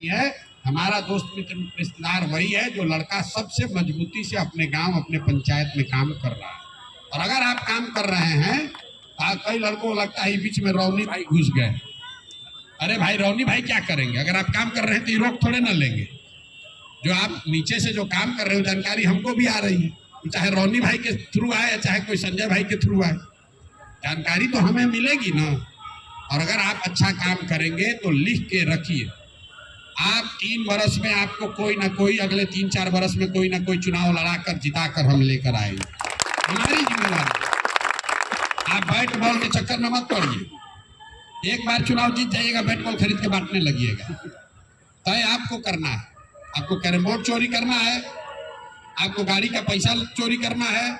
है। हमारा दोस्त मित्र रिश्तेदार वही है जो लड़का सबसे मजबूती से अपने गांव अपने पंचायत में काम कर रहा है। और अगर आप काम कर रहे हैं तो कई लड़कों को लगता है बीच में रौनी भाई घुस गए। अरे भाई रौनी भाई क्या करेंगे? अगर आप काम कर रहे हैं तो ये रोक थोड़े ना लेंगे। जो आप नीचे से जो काम कर रहे हो जानकारी हमको भी आ रही है, चाहे रौनी भाई के थ्रू आए चाहे कोई संजय भाई के थ्रू आए, जानकारी तो हमें मिलेगी ना। और अगर आप अच्छा काम करेंगे तो लिख के रखिए, आप 3 वर्ष में आपको कोई ना कोई अगले 3-4 वर्ष में कोई ना कोई चुनाव लड़ाकर जिताकर हम लेकर आएंगे। हमारी जिम्मेदारी। आप बैट बॉल के चक्कर में मत पड़िए। एक बार चुनाव जीत जाइएगा बैट बॉल खरीद के बांटने लगिएगा। तय आपको करना है। आपको कैरम बोर्ड चोरी करना है, आपको गाड़ी का पैसा चोरी करना है,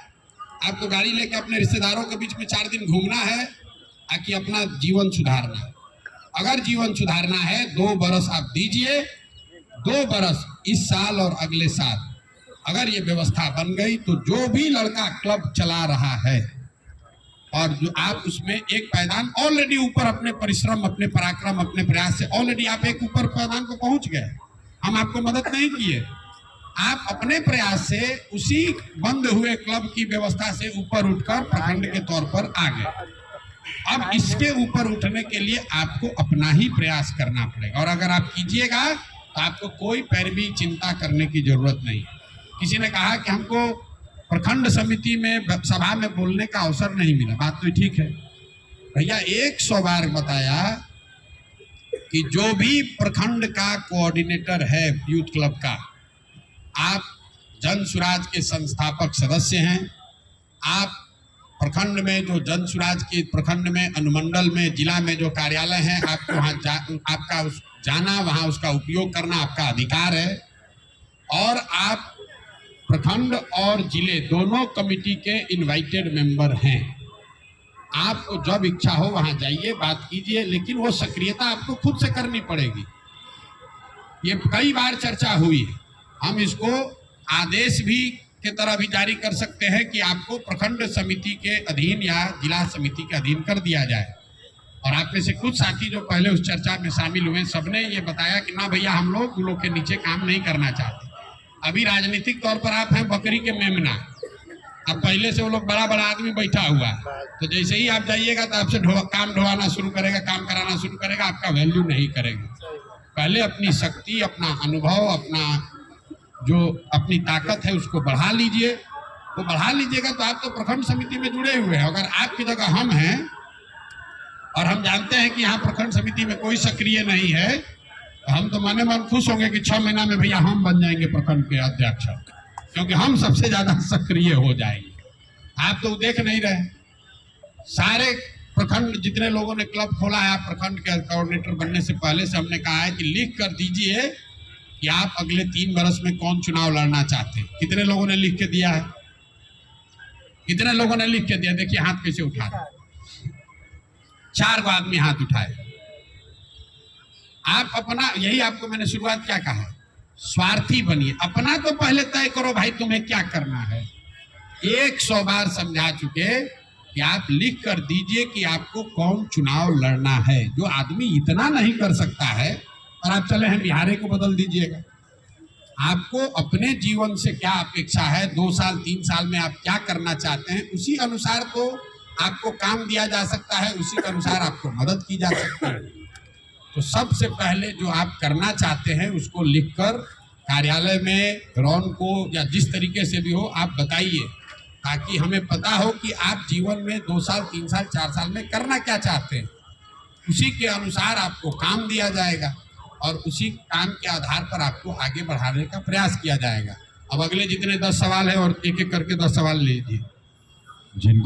आपको गाड़ी लेके अपने रिश्तेदारों के बीच में 4 दिन घूमना है, ताकि अपना जीवन सुधारना है। अगर जीवन सुधारना है 2 बरस आप दीजिए, 2 बरस इस साल और अगले साल अगर ये व्यवस्था बन गई तो जो भी लड़का क्लब चला रहा है और जो आप उसमें एक पायदान ऑलरेडी ऊपर अपने परिश्रम अपने पराक्रम अपने प्रयास से ऑलरेडी आप एक ऊपर पायदान को पहुंच गए। हम आपको मदद नहीं किए, आप अपने प्रयास से उसी बंद हुए क्लब की व्यवस्था से ऊपर उठकर प्रखंड के तौर पर आ गए। अब इसके ऊपर उठने के लिए आपको अपना ही प्रयास करना पड़ेगा। और अगर आप कीजिएगा तो आपको कोई पैरवी चिंता करने की जरूरत नहीं। किसी ने कहा कि हमको प्रखंड समिति में सभा में बोलने का अवसर नहीं मिला। बात तो ठीक है भैया, 100 बार बताया कि जो भी प्रखंड का कोऑर्डिनेटर है यूथ क्लब का, आप जन सुराज के संस्थापक सदस्य हैं। आप प्रखंड में जो जन सुराज के प्रखंड में अनुमंडल में जिला में जो कार्यालय हैं, आपको वहाँ आपका जाना वहाँ उसका उपयोग करना आपका अधिकार है। और आप प्रखंड और जिले दोनों कमेटी के इनवाइटेड मेंबर हैं। आपको जब इच्छा हो वहाँ जाइए, बात कीजिए, लेकिन वो सक्रियता आपको खुद से करनी पड़ेगी। ये कई बार चर्चा हुई, हम इसको आदेश भी के तरह भी जारी कर सकते हैं कि आपको प्रखंड समिति के अधीन या जिला समिति के अधीन कर दिया जाए। और आप में से कुछ साथी जो पहले उस चर्चा में शामिल हुए सबने ये बताया कि ना भैया हम लोग के नीचे काम नहीं करना चाहते। अभी राजनीतिक तौर पर आप हैं बकरी के मेमना। अब पहले से वो लोग बड़ा बड़ा आदमी बैठा हुआ है, तो जैसे ही आप जाइएगा तो आपसे काम ढोवाना शुरू करेगा, काम कराना शुरू करेगा, आपका वैल्यू नहीं करेगा। पहले अपनी शक्ति अपना अनुभव अपना जो अपनी ताकत है उसको बढ़ा लीजिए। वो बढ़ा लीजिएगा तो आप तो प्रखंड समिति में जुड़े हुए हैं। अगर आपकी जगह हम हैं और हम जानते हैं कि यहाँ प्रखंड समिति में कोई सक्रिय नहीं है, तो हम तो मने मन खुश होंगे कि 6 महीना में भैया हम बन जाएंगे प्रखंड के अध्यक्ष, क्योंकि हम सबसे ज्यादा सक्रिय हो जाएंगे। आप तो देख नहीं रहे, सारे प्रखंड जितने लोगों ने क्लब खोला है, आप प्रखंड के कोऑर्डिनेटर बनने से पहले से हमने कहा है कि लिख कर दीजिए कि आप अगले 3 वर्ष में कौन चुनाव लड़ना चाहते हैं। कितने लोगों ने लिख के दिया है? कितने लोगों ने लिख के दिया? देखिए हाथ कैसे उठा रहे, 4 आदमी हाथ उठाए। आप अपना, यही आपको मैंने शुरुआत क्या कहा, स्वार्थी बनिए। अपना तो पहले तय करो भाई तुम्हें क्या करना है। 100 बार समझा चुके कि आप लिख कर दीजिए कि आपको कौन चुनाव लड़ना है। जो आदमी इतना नहीं कर सकता है और आप चले हैं बिहारी को बदल दीजिएगा। आपको अपने जीवन से क्या अपेक्षा है, 2 साल 3 साल में आप क्या करना चाहते हैं, उसी अनुसार तो आपको काम दिया जा सकता है, उसी के अनुसार आपको मदद की जा सकती है। तो सबसे पहले जो आप करना चाहते हैं उसको लिखकर कार्यालय में रौन को या जिस तरीके से भी हो आप बताइए, ताकि हमें पता हो कि आप जीवन में 2 साल 3 साल 4 साल में करना क्या चाहते हैं। उसी के अनुसार आपको काम दिया जाएगा और उसी काम के आधार पर आपको आगे बढ़ाने का प्रयास किया जाएगा। अब अगले जितने 10 सवाल है और एक एक करके 10 सवाल लीजिए। जिनको